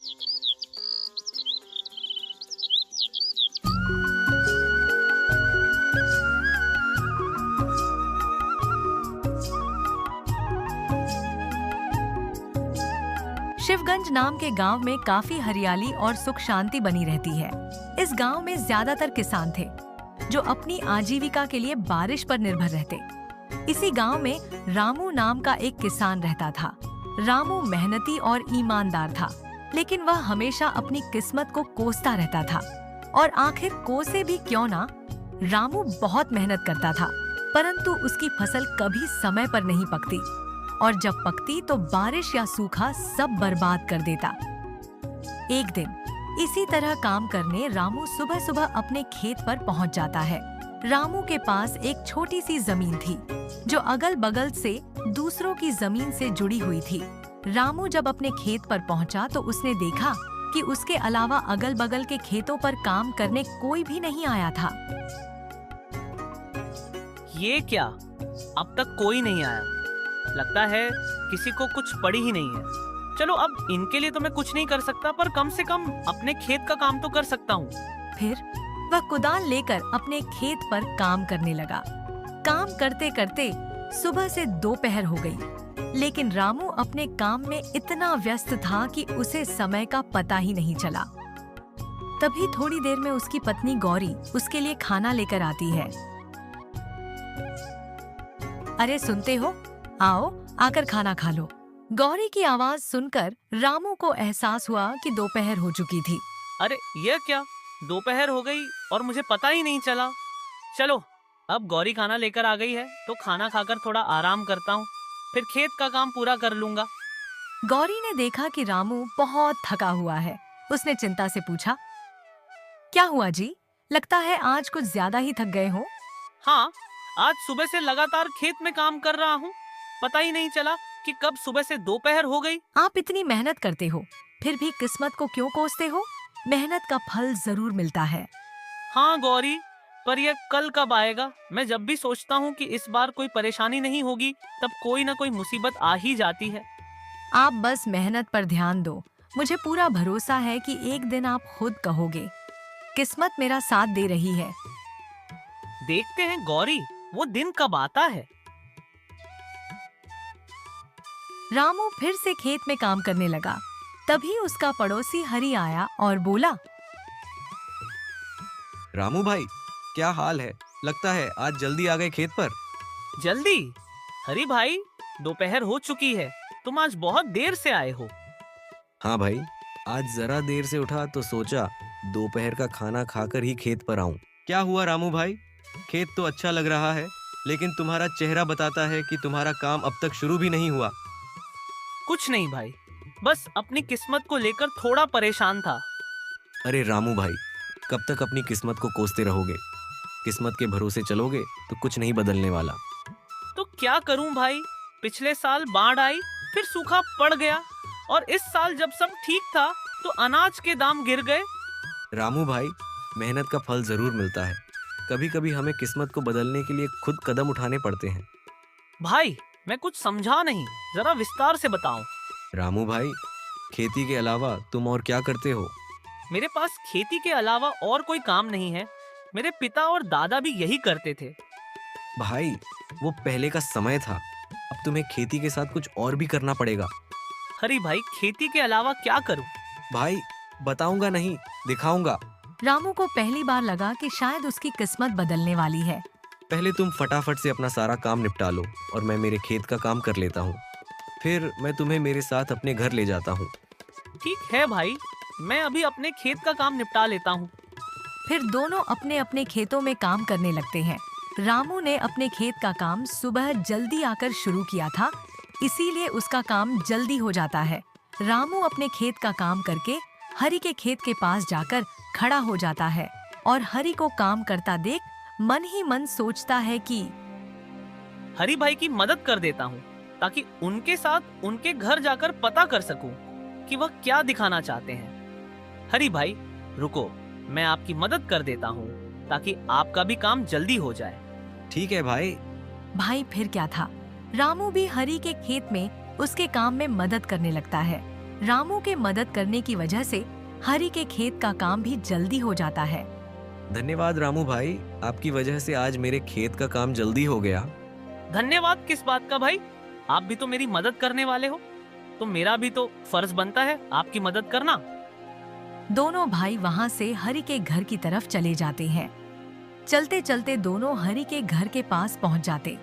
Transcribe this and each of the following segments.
शिवगंज नाम के गांव में काफी हरियाली और सुख शांति बनी रहती है। इस गांव में ज्यादातर किसान थे जो अपनी आजीविका के लिए बारिश पर निर्भर रहते। इसी गांव में रामू नाम का एक किसान रहता था। रामू मेहनती और ईमानदार था, लेकिन वह हमेशा अपनी किस्मत को कोसता रहता था। और आखिर कोसे भी क्यों ना, रामू बहुत मेहनत करता था, परंतु उसकी फसल कभी समय पर नहीं पकती, और जब पकती तो बारिश या सूखा सब बर्बाद कर देता। एक दिन इसी तरह काम करने रामू सुबह सुबह अपने खेत पर पहुंच जाता है। रामू के पास एक छोटी सी जमीन थी जो अगल बगल से दूसरों की जमीन से जुड़ी हुई थी। रामू जब अपने खेत पर पहुंचा तो उसने देखा कि उसके अलावा अगल बगल के खेतों पर काम करने कोई भी नहीं आया था। ये क्या, अब तक कोई नहीं आया। लगता है किसी को कुछ पड़ी ही नहीं है। चलो, अब इनके लिए तो मैं कुछ नहीं कर सकता, पर कम से कम अपने खेत का काम तो कर सकता हूँ। फिर वह कुदाल लेकर अपने खेत पर काम करने लगा। काम करते करते सुबह से दोपहर हो गई, लेकिन रामू अपने काम में इतना व्यस्त था कि उसे समय का पता ही नहीं चला। तभी थोड़ी देर में उसकी पत्नी गौरी उसके लिए खाना लेकर आती है। अरे सुनते हो, आओ आकर खाना खा लो। गौरी की आवाज सुनकर रामू को एहसास हुआ कि दोपहर हो चुकी थी। अरे यह क्या, दोपहर हो गई और मुझे पता ही नहीं चला। चलो, अब गौरी खाना लेकर आ गई है तो खाना खाकर थोड़ा आराम करता हूँ, फिर खेत का काम पूरा कर लूंगा। गौरी ने देखा कि रामू बहुत थका हुआ है। उसने चिंता से पूछा, क्या हुआ जी? लगता है आज कुछ ज्यादा ही थक गए हो। हाँ, आज सुबह से लगातार खेत में काम कर रहा हूँ, पता ही नहीं चला कि कब सुबह से दोपहर हो गई। आप इतनी मेहनत करते हो, फिर भी किस्मत को क्यों कोसते हो? मेहनत का फल जरूर मिलता है। हाँ गौरी, पर यह कल कब आएगा? मैं जब भी सोचता हूँ कि इस बार कोई परेशानी नहीं होगी, तब कोई ना कोई मुसीबत आ ही जाती है। आप बस मेहनत पर ध्यान दो। मुझे पूरा भरोसा है कि एक दिन आप खुद कहोगे, किस्मत मेरा साथ दे रही है। देखते हैं गौरी, वो दिन कब आता है। रामू फिर से खेत में काम करने लगा। तभी उसका पड़ोसी हरी आया और बोला, रामू भाई, क्या हाल है? लगता है आज जल्दी आ गए खेत पर। जल्दी? हरी भाई, दोपहर हो चुकी है, तुम आज बहुत देर से आए हो। हाँ भाई, आज जरा देर से उठा तो सोचा दोपहर का खाना खाकर ही खेत पर आऊं। क्या हुआ रामू भाई? खेत तो अच्छा लग रहा है, लेकिन तुम्हारा चेहरा बताता है कि तुम्हारा काम अब तक शुरू भी नहीं हुआ। कुछ नहीं भाई, बस अपनी किस्मत को लेकर थोड़ा परेशान था। अरे रामू भाई, कब तक अपनी किस्मत को कोसते रहोगे? किस्मत के भरोसे चलोगे तो कुछ नहीं बदलने वाला। तो क्या करूं भाई, पिछले साल बाढ़ आई, फिर सूखा पड़ गया, और इस साल जब सब ठीक था तो अनाज के दाम गिर गए। रामू भाई, मेहनत का फल जरूर मिलता है। कभी कभी हमें किस्मत को बदलने के लिए खुद कदम उठाने पड़ते हैं। भाई, मैं कुछ समझा नहीं, जरा विस्तार से बताओ। रामू भाई, खेती के अलावा तुम और क्या करते हो? मेरे पास खेती के अलावा और कोई काम नहीं है। मेरे पिता और दादा भी यही करते थे। भाई, वो पहले का समय था, अब तुम्हें खेती के साथ कुछ और भी करना पड़ेगा। हरी भाई, खेती के अलावा क्या करूं? भाई, बताऊंगा नहीं, दिखाऊंगा। रामू को पहली बार लगा कि शायद उसकी किस्मत बदलने वाली है। पहले तुम फटाफट से अपना सारा काम निपटा लो और मैं मेरे खेत का काम कर लेता हूँ। फिर मैं तुम्हें मेरे साथ अपने घर ले जाता हूँ। ठीक है भाई, मैं अभी अपने खेत का काम निपटा लेता हूँ। फिर दोनों अपने अपने खेतों में काम करने लगते हैं। रामू ने अपने खेत का काम सुबह जल्दी आकर शुरू किया था, इसीलिए उसका काम जल्दी हो जाता है। रामू अपने खेत का काम करके हरी के खेत के पास जाकर खड़ा हो जाता है और हरी को काम करता देख मन ही मन सोचता है कि हरी भाई की मदद कर देता हूँ, ताकि उनके साथ उनके घर जाकर पता कर सकूं कि वह क्या दिखाना चाहते हैं। हरी भाई, रुको, मैं आपकी मदद कर देता हूँ ताकि आपका भी काम जल्दी हो जाए। ठीक है भाई। भाई फिर क्या था, रामू भी हरी के खेत में उसके काम में मदद करने लगता है। रामू के मदद करने की वजह से हरी के खेत का काम भी जल्दी हो जाता है। धन्यवाद रामू भाई, आपकी वजह से आज मेरे खेत का काम जल्दी हो गया। धन्यवाद किस बात का भाई? आप भी तो मेरी मदद करने वाले हो, तो मेरा भी तो फर्ज बनता है आपकी मदद करना। दोनों भाई वहां से हरी के घर की तरफ चले जाते हैं। चलते चलते दोनों हरी के घर के पास पहुंच जाते,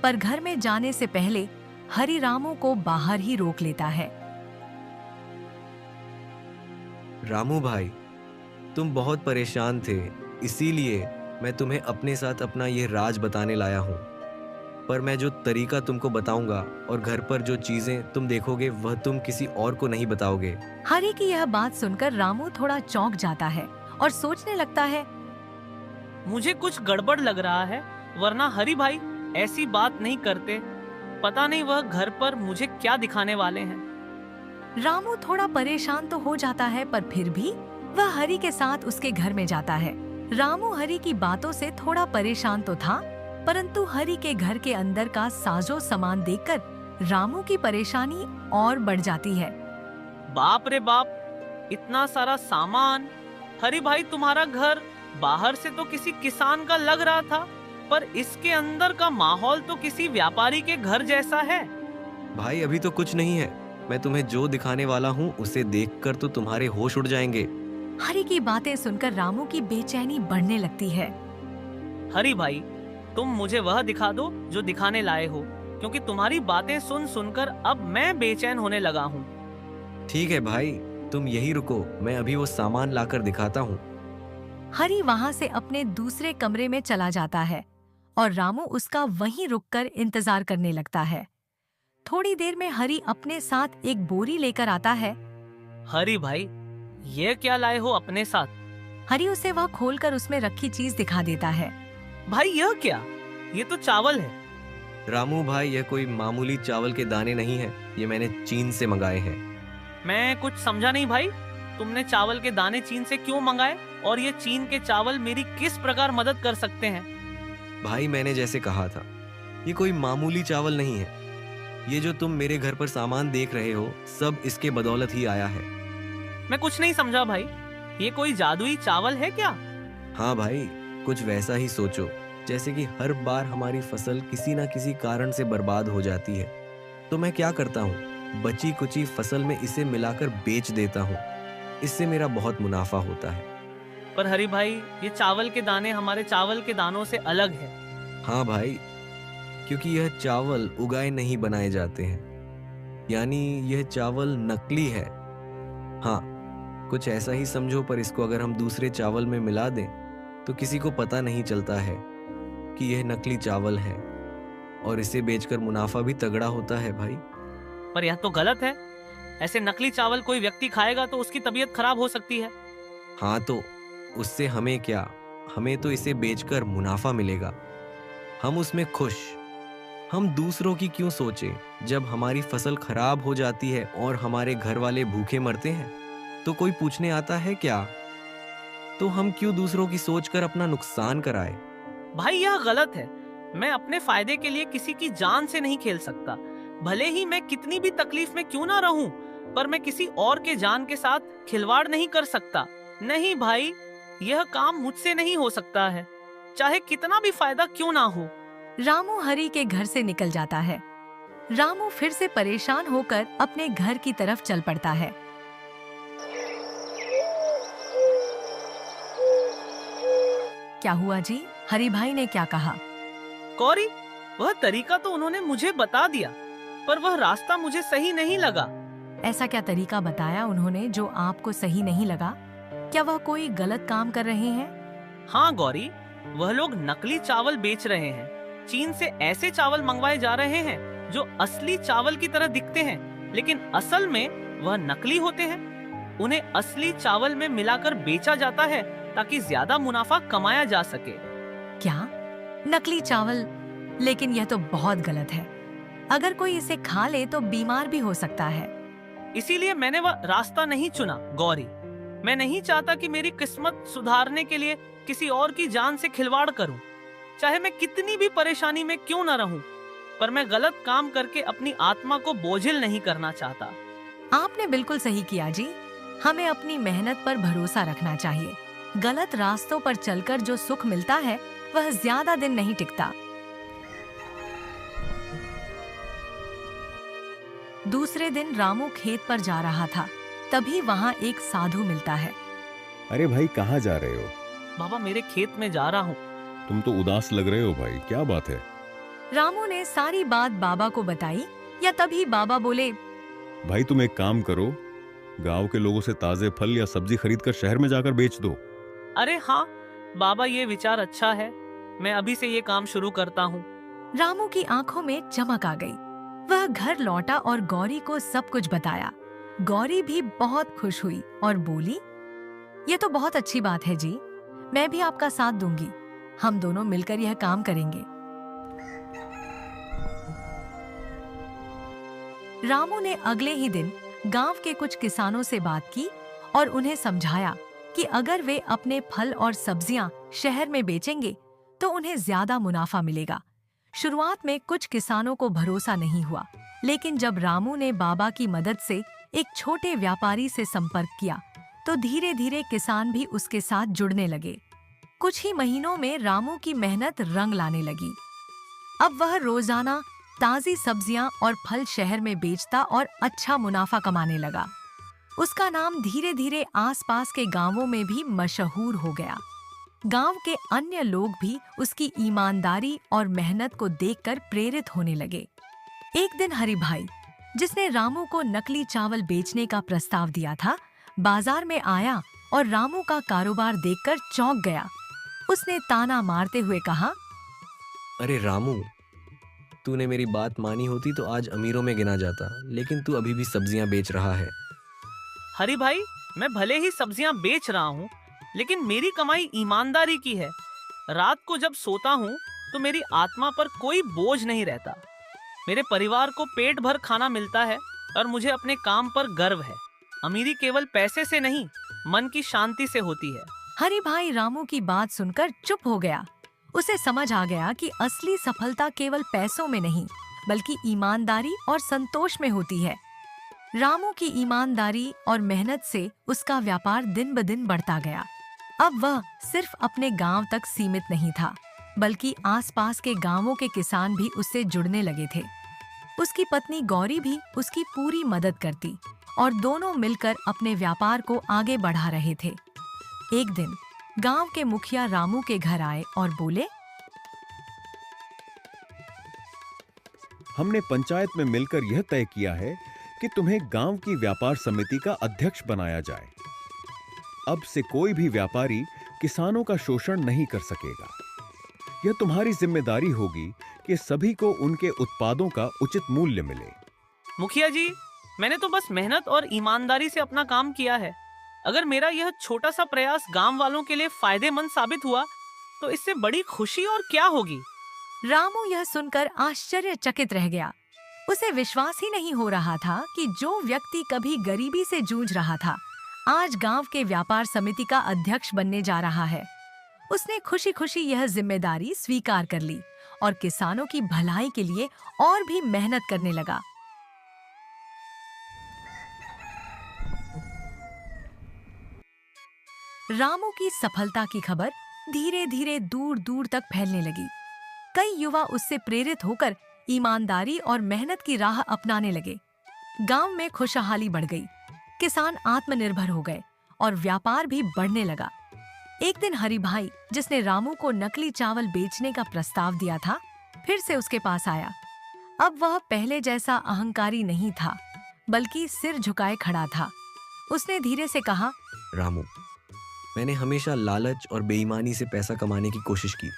पर घर में जाने से पहले हरी रामू को बाहर ही रोक लेता है। रामू भाई, तुम बहुत परेशान थे, इसीलिए मैं तुम्हें अपने साथ अपना ये राज बताने लाया हूँ। पर मैं जो तरीका तुमको बताऊंगा और घर पर जो चीजें तुम देखोगे वह तुम किसी और को नहीं बताओगे। हरी की यह बात सुनकर रामू थोड़ा चौंक जाता है और सोचने लगता है, मुझे कुछ गड़बड़ लग रहा है, वरना हरी भाई ऐसी बात नहीं करते। पता नहीं वह घर पर मुझे क्या दिखाने वाले हैं। रामू थोड़ा परेशान तो हो जाता है, पर फिर भी वह हरी के साथ उसके घर में जाता है। रामू हरी की बातों से थोड़ा परेशान तो था, परंतु हरी के घर के अंदर का साजो सामान देखकर रामू की परेशानी और बढ़ जाती है। बाप रे बाप, इतना सारा सामान! हरी भाई, तुम्हारा घर बाहर से तो किसी किसान का लग रहा था, पर इसके अंदर का माहौल तो किसी व्यापारी के घर जैसा है। भाई अभी तो कुछ नहीं है, मैं तुम्हें जो दिखाने वाला हूँ उसे देखकर तो तुम्हारे होश उड़ जाएंगे। हरी की बातें सुनकर रामू की बेचैनी बढ़ने लगती है। हरी भाई, तुम मुझे वह दिखा दो जो दिखाने लाए हो, क्योंकि तुम्हारी बातें सुन सुनकर अब मैं बेचैन होने लगा हूँ। ठीक है भाई, तुम यही रुको, मैं अभी वो सामान लाकर दिखाता हूँ। हरी वहां से अपने दूसरे कमरे में चला जाता है और रामू उसका वहीं रुककर इंतजार करने लगता है। थोड़ी देर में हरी अपने साथ एक बोरी लेकर आता है। हरी भाई, ये क्या लाए हो अपने साथ? हरी उसे वह खोलकर उसमें रखी चीज दिखा देता है। भाई यह क्या? ये तो चावल है। रामू भाई, यह कोई मामूली चावल के दाने नहीं है, ये मैंने चीन से मंगाए हैं। मैं कुछ समझा नहीं भाई, तुमने चावल के दाने चीन से क्यों मंगाए, और ये चीन के चावल मेरी किस प्रकार मदद कर सकते हैं? भाई मैंने जैसे कहा था, ये कोई मामूली चावल नहीं है। ये जो तुम मेरे घर पर सामान देख रहे हो, सब इसके बदौलत ही आया है। मैं कुछ नहीं समझा भाई, ये कोई जादुई चावल है क्या? हाँ भाई, कुछ वैसा ही सोचो, जैसे कि हर बार हमारी फसल किसी ना किसी कारण से बर्बाद हो जाती है, तो मैं क्या करता हूँ, बची कुची फसल में इसे मिलाकर बेच देता हूँ। इससे मेरा बहुत मुनाफा होता है। पर हरी भाई, ये चावल के दाने हमारे चावल के दानों से अलग है। हाँ भाई, क्योंकि यह चावल उगाए नहीं बनाए जाते हैं, यानी यह चावल नकली है। हाँ, कुछ ऐसा ही समझो, पर इसको अगर हम दूसरे चावल में मिला दें तो किसी को पता नहीं चलता है कि यह नकली चावल है, और इसे बेचकर मुनाफा भी तगड़ा होता है भाई। पर यह तो गलत है। ऐसे नकली चावल कोई व्यक्ति खाएगा तो उसकी तबीयत खराब हो सकती है। हाँ, तो उससे हमें क्या, हमें तो इसे बेचकर मुनाफा मिलेगा, हम उसमें खुश। हम दूसरों की क्यों सोचें? जब हमारी फसल खराब हो जाती है और हमारे घर वाले भूखे मरते हैं तो कोई पूछने आता है क्या? तो हम क्यों दूसरों की सोचकर अपना नुकसान कराए? भाई यह गलत है। मैं अपने फायदे के लिए किसी की जान से नहीं खेल सकता। भले ही मैं कितनी भी तकलीफ में क्यों ना रहूं, पर मैं किसी और के जान के साथ खिलवाड़ नहीं कर सकता। नहीं भाई, यह काम मुझसे नहीं हो सकता है, चाहे कितना भी फायदा क्यों ना हो। रामू हरी के घर से निकल जाता है। रामू फिर से परेशान होकर अपने घर की तरफ चल पड़ता है। क्या हुआ जी? हरी भाई ने क्या कहा? गौरी, वह तरीका तो उन्होंने मुझे बता दिया, पर वह रास्ता मुझे सही नहीं लगा। ऐसा क्या तरीका बताया उन्होंने जो आपको सही नहीं लगा? क्या वह कोई गलत काम कर रहे हैं? हाँ गौरी, वह लोग नकली चावल बेच रहे हैं। चीन से ऐसे चावल मंगवाए जा रहे हैं जो असली चावल की तरह दिखते हैं, लेकिन असल में वह नकली होते हैं। उन्हें असली चावल में मिलाकर बेचा जाता है ताकि ज्यादा मुनाफा कमाया जा सके। क्या? नकली चावल? लेकिन यह तो बहुत गलत है। अगर कोई इसे खा ले तो बीमार भी हो सकता है। इसीलिए मैंने वह रास्ता नहीं चुना गौरी। मैं नहीं चाहता कि मेरी किस्मत सुधारने के लिए किसी और की जान से खिलवाड़ करूं, चाहे मैं कितनी भी परेशानी में क्यों न रहूं। पर मैं गलत काम करके अपनी आत्मा को बोझिल नहीं करना चाहता। आपने बिल्कुल सही किया जी। हमें अपनी मेहनत पर भरोसा रखना चाहिए। गलत रास्तों पर चलकर जो सुख मिलता है वह ज्यादा दिन नहीं टिकता। दूसरे दिन रामू खेत पर जा रहा था। तभी वहाँ एक साधु मिलता है। अरे भाई, कहाँ जा रहे हो? बाबा, मेरे खेत में जा रहा हूँ। तुम तो उदास लग रहे हो भाई, क्या बात है? रामू ने सारी बात बाबा को बताई। या तभी बाबा बोले, भाई तुम एक काम करो, गांव के लोगों से ताजे फल या सब्जी खरीद कर शहर में जाकर बेच दो। अरे हाँ बाबा, ये विचार अच्छा है। मैं अभी से ये काम शुरू करता हूँ। रामू की आंखों में चमक आ गई। वह घर लौटा और गौरी को सब कुछ बताया। गौरी भी बहुत खुश हुई और बोली, ये तो बहुत अच्छी बात है जी। मैं भी आपका साथ दूंगी। हम दोनों मिलकर यह काम करेंगे। रामू ने अगले ही दिन गांव के कुछ किसानों से बात की और उन्हें समझाया कि अगर वे अपने फल और सब्जियां शहर में बेचेंगे तो उन्हें ज्यादा मुनाफा मिलेगा। शुरुआत में कुछ किसानों को भरोसा नहीं हुआ, लेकिन जब रामू ने बाबा की मदद से एक छोटे व्यापारी से संपर्क किया तो धीरे धीरे किसान भी उसके साथ जुड़ने लगे। कुछ ही महीनों में रामू की मेहनत रंग लाने लगी। अब वह रोजाना ताजी सब्जियां और फल शहर में बेचता और अच्छा मुनाफा कमाने लगा। उसका नाम धीरे धीरे आसपास के गांवों में भी मशहूर हो गया। गांव के अन्य लोग भी उसकी ईमानदारी और मेहनत को देखकर प्रेरित होने लगे। एक दिन हरि भाई, जिसने रामू को नकली चावल बेचने का प्रस्ताव दिया था, बाजार में आया और रामू का कारोबार देखकर चौंक गया। उसने ताना मारते हुए कहा, अरे रामू, तूने मेरी बात मानी होती तो आज अमीरों में गिना जाता, लेकिन तू अभी भी सब्जियां बेच रहा है। हरी भाई, मैं भले ही सब्जियां बेच रहा हूँ, लेकिन मेरी कमाई ईमानदारी की है। रात को जब सोता हूँ तो मेरी आत्मा पर कोई बोझ नहीं रहता। मेरे परिवार को पेट भर खाना मिलता है और मुझे अपने काम पर गर्व है। अमीरी केवल पैसे से नहीं, मन की शांति से होती है। हरि भाई रामू की बात सुनकर चुप हो गया। उसे समझ आ गया कि असली सफलता केवल पैसों में नहीं, बल्कि ईमानदारी और संतोष में होती है। रामू की ईमानदारी और मेहनत से उसका व्यापार दिन ब दिन बढ़ता गया। अब वह सिर्फ अपने गांव तक सीमित नहीं था, बल्कि आसपास के गांवों के किसान भी उससे जुड़ने लगे थे। उसकी पत्नी गौरी भी उसकी पूरी मदद करती और दोनों मिलकर अपने व्यापार को आगे बढ़ा रहे थे। एक दिन गांव के मुखिया रामू के घर आए और बोले, हमने पंचायत में मिलकर यह तय किया है कि तुम्हें गांव की व्यापार समिति का अध्यक्ष बनाया जाए। अब से कोई भी व्यापारी किसानों का शोषण नहीं कर सकेगा। यह तुम्हारी जिम्मेदारी होगी कि सभी को उनके उत्पादों का उचित मूल्य मिले। मुखिया जी, मैंने तो बस मेहनत और ईमानदारी से अपना काम किया है। अगर मेरा यह छोटा सा प्रयास गांव वालों के लिए फायदेमंद साबित हुआ तो इससे बड़ी खुशी और क्या होगी। रामू यह सुनकर आश्चर्यचकित रह गया। उसे विश्वास ही नहीं हो रहा था कि जो व्यक्ति कभी गरीबी से जूझ रहा था, आज गांव के व्यापार समिति का अध्यक्ष बनने जा रहा है। उसने खुशी खुशी यह जिम्मेदारी स्वीकार कर ली और किसानों की भलाई के लिए और भी मेहनत करने लगा। रामू की सफलता की खबर धीरे धीरे दूर दूर तक फैलने लगी। कई युवा उससे प्रेरित होकर ईमानदारी और मेहनत की राह अपनाने लगे। गांव में खुशहाली बढ़ गई, किसान आत्मनिर्भर हो गए और व्यापार भी बढ़ने लगा। एक दिन हरि भाई, जिसने रामू को नकली चावल बेचने का प्रस्ताव दिया था, फिर से उसके पास आया। अब वह पहले जैसा अहंकारी नहीं था, बल्कि सिर झुकाए खड़ा था। उसने धीरे से कहा, रामू, मैंने हमेशा लालच और बेईमानी से पैसा कमाने की कोशिश की,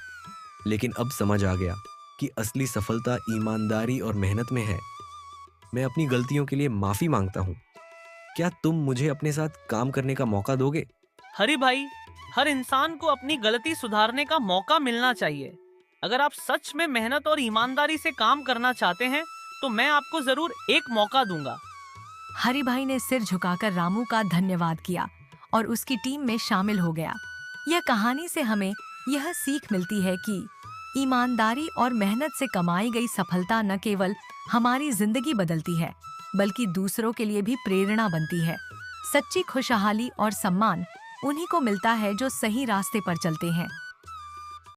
लेकिन अब समझ आ गया कि असली सफलता ईमानदारी और मेहनत में है। मैं अपनी गलतियों के लिए माफी मांगता हूँ। क्या तुम मुझे अपने साथ काम करने का मौका दोगे? हरि भाई, हर इंसान को अपनी गलती सुधारने का मौका मिलना चाहिए। अगर आप सच में मेहनत और ईमानदारी से काम करना चाहते हैं तो मैं आपको जरूर एक मौका दूंगा। हरि भाई ने सिर झुकाकर रामू का धन्यवाद किया और उसकी टीम में शामिल हो गया। यह कहानी से हमें यह सीख मिलती है कि ईमानदारी और मेहनत से कमाई गई सफलता न केवल हमारी जिंदगी बदलती है, बल्कि दूसरों के लिए भी प्रेरणा बनती है। सच्ची खुशहाली और सम्मान उन्हीं को मिलता है जो सही रास्ते पर चलते हैं।